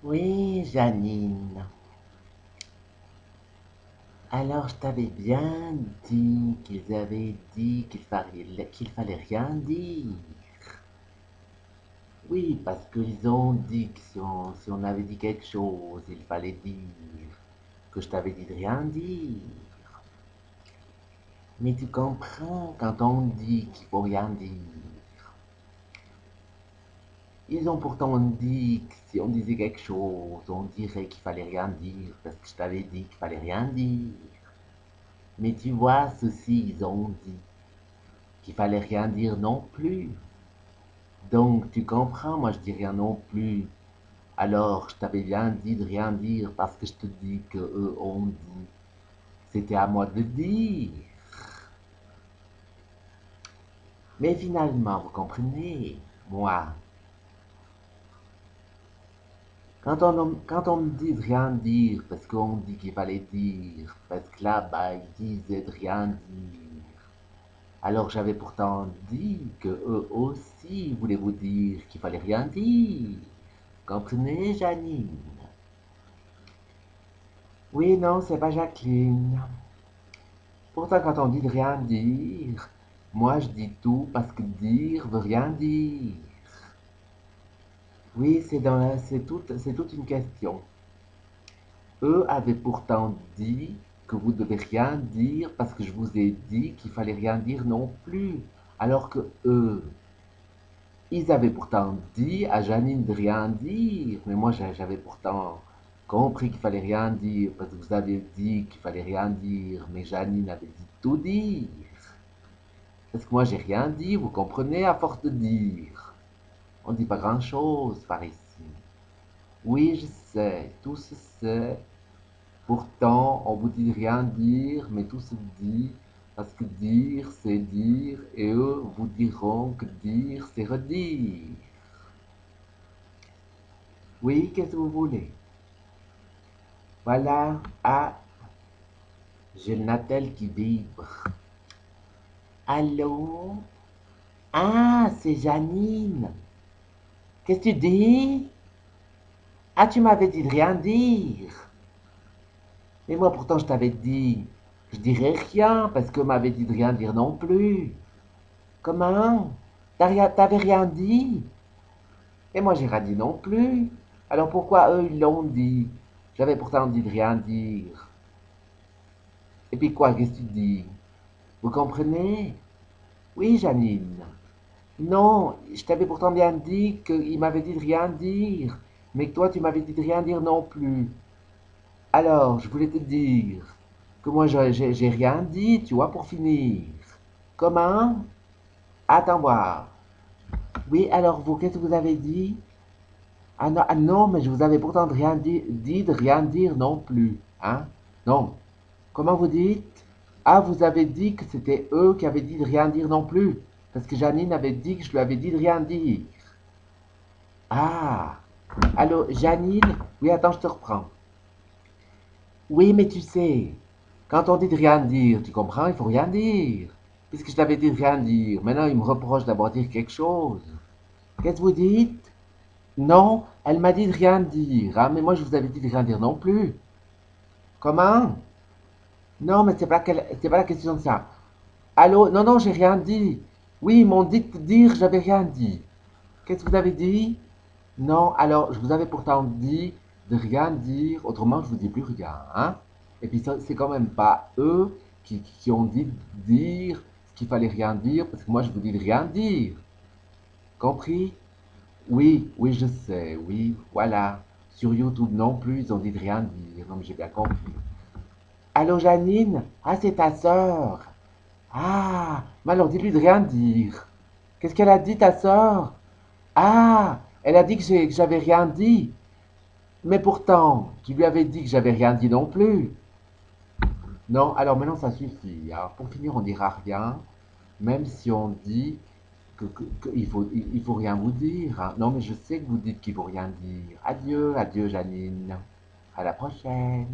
Oui, Janine. Alors, je t'avais bien dit qu'ils avaient dit qu'il fallait rien dire. Oui, parce qu'ils ont dit que si on avait dit quelque chose, il fallait dire que je t'avais dit de rien dire. Mais tu comprends quand on dit qu'il faut rien dire. Ils ont pourtant dit que si on disait quelque chose, on dirait qu'il fallait rien dire parce que je t'avais dit qu'il fallait rien dire. Mais tu vois, ceux-ci, ils ont dit qu'il fallait rien dire non plus. Donc, tu comprends, moi je dis rien non plus. Alors, je t'avais bien dit de rien dire parce que je te dis que eux ont dit. C'était à moi de le dire. Mais finalement, vous comprenez, moi, quand on me dit de rien dire, parce qu'on dit qu'il fallait dire, parce que là-bas, ils disaient de rien dire. Alors j'avais pourtant dit que eux aussi voulaient vous dire qu'il fallait rien dire. Comprenez, Janine? Oui, non, c'est pas Jacqueline. Pourtant, quand on dit de rien dire, moi je dis tout parce que dire veut rien dire. Oui, c'est toute une question. Eux avaient pourtant dit que vous devez rien dire parce que je vous ai dit qu'il fallait rien dire non plus. Alors que eux, ils avaient pourtant dit à Janine de rien dire. Mais moi, j'avais pourtant compris qu'il fallait rien dire parce que vous avez dit qu'il fallait rien dire. Mais Janine avait dit tout dire. Parce que moi, j'ai rien dit, vous comprenez, à force de dire. On dit pas grand-chose par ici. Oui, je sais, tout se sait. Pourtant, on vous dit de rien dire, mais tout se dit. Parce que dire, c'est dire, et eux vous diront que dire, c'est redire. Oui, qu'est-ce que vous voulez? Voilà. Ah, j'ai le Natel qui vibre. Allô? Ah, c'est Janine. Qu'est-ce que tu dis? Ah, tu m'avais dit de rien dire. Mais moi, pourtant, je t'avais dit, je dirais rien, parce que m'avait dit de rien dire non plus. Comment? T'avais rien dit? Et moi, j'ai rien dit non plus. Alors pourquoi eux, ils l'ont dit? J'avais pourtant dit de rien dire. Et puis quoi, qu'est-ce que tu dis? Vous comprenez? Oui, Janine. Non, je t'avais pourtant bien dit qu'il m'avait dit de rien dire, mais que toi, tu m'avais dit de rien dire non plus. Alors, je voulais te dire que moi, j'ai rien dit, tu vois, pour finir. Comment? Attends voir. Oui, alors vous, qu'est-ce que vous avez dit? Ah non, mais je vous avais pourtant dit de rien dire non plus. Hein? Non. Comment vous dites? Ah, vous avez dit que c'était eux qui avaient dit de rien dire non plus. Parce que Janine avait dit que je lui avais dit de rien dire. Ah. Allô, Janine? Oui, attends, je te reprends. Oui, mais tu sais, quand on dit de rien dire, tu comprends, il faut rien dire. Puisque je t'avais dit de rien dire, maintenant il me reproche d'avoir dit quelque chose. Qu'est-ce que vous dites? Non, elle m'a dit de rien dire, hein, mais moi je vous avais dit de rien dire non plus. Comment? Non, mais c'est pas la question de ça. Allô? Non, non, j'ai rien dit. Oui, ils m'ont dit de dire, j'avais rien dit. Qu'est-ce que vous avez dit? Non, alors je vous avais pourtant dit de rien dire, autrement je vous dis plus rien, hein? Et puis ça, c'est quand même pas eux qui ont dit de dire ce qu'il fallait rien dire, parce que moi je vous dis de rien dire. Compris? Oui, oui, je sais, oui, voilà. Sur YouTube non plus, ils ont dit de rien dire. Non, mais j'ai bien compris. Allô, Janine? Ah, c'est ta sœur. Ah, mais alors dis-lui de rien dire. Qu'est-ce qu'elle a dit, ta sœur? Ah, elle a dit que j'avais rien dit. Mais pourtant, tu lui avais dit que j'avais rien dit non plus. Non, alors maintenant ça suffit, hein. Pour finir, on dira rien, même si on dit qu'il faut rien vous dire, hein. Non, mais je sais que vous dites qu'il faut rien dire. Adieu, adieu, Janine. À la prochaine.